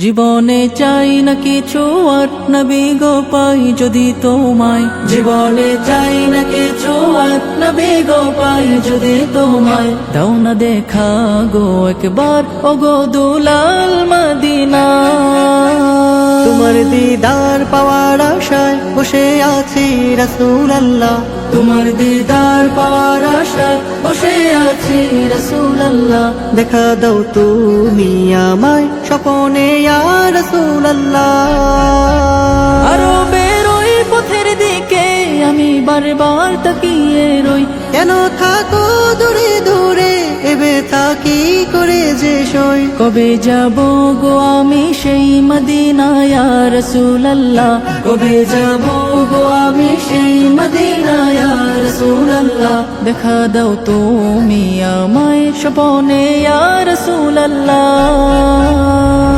জীবনে চাই না কিছু আর নবী গো পাই যদি তোমায়। জীবনে চাই না কিছু আর নবী গো পাই যদি তোমায়। দাও না দেখা গো একবার ও গো দুলাল মদিনা। তোমার দিদার পাওয়ার আশায় বসে আছি রাসূলুল্লাহ। তোমার দিদার পাওয়ার আশায় বসে আছি রাসূলুল্লাহ। দেখা দাও তুমি আমায় স্বপনে ইয়া রাসূলুল্লাহ। আরো বেরোই পথের দিকে আমি বারবার তাকিয়ে রই। কেন থাকো দূরে দূরে এবে থাকি করে যে সই। কবে যাব গো আমি সেই মদিনা ইয়া রাসূলুল্লাহ। কবে যাব গো আমি সেই মদিনা ইয়া রাসূলুল্লাহ। দেখা দাও তুমি আমায় স্বপনে ইয়া রাসূলুল্লাহ।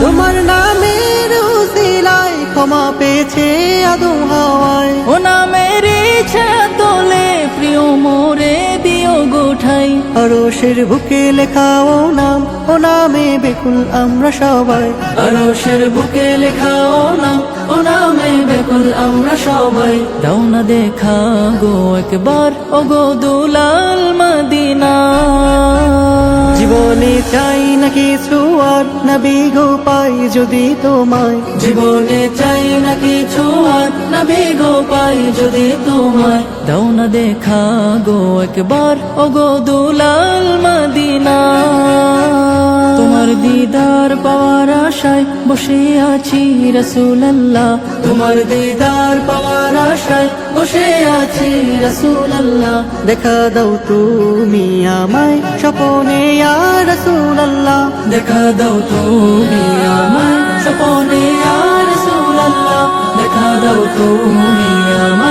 তোমার নামের উসিলায় ক্ষমা পেয়েছে আদম হাওয়ায়। ও নামের ইচ্ছা তোলে প্রিয় মোরে দিও গোঠাই। আরশের বুকে লেখা ও নাম, ও নামে বেকুল আমরা সবাই। আরশের বুকে লেখা ও নাম, ও নামে বেকুল আমরা সবাই। দাও না দেখা গো একবার ও গো দুলাল মদিনা। জীবনে চাই না কিছু আর নবী গো পাই যদি তোমায়। জীবনে চাই না কিছু আর নবী গো পাই যদি তোমায়। দাও না দেখা গো একবার ও গো দুলাল মদিনা। তোমার দিদার পাওয়ার আশায় বসে আছি রাসূলুল্লাহ। তোমার দিদার পাওয়ার আশায় বসে আছি রাসূলুল্লাহ। দেখা দাও তুমি আমায় স্বপনে ইয়া রাসূলুল্লাহ। দেখা দাও তুমি আমায় স্বপনে ইয়া রাসূলুল্লাহ। দেখা দাও তুমি আমায়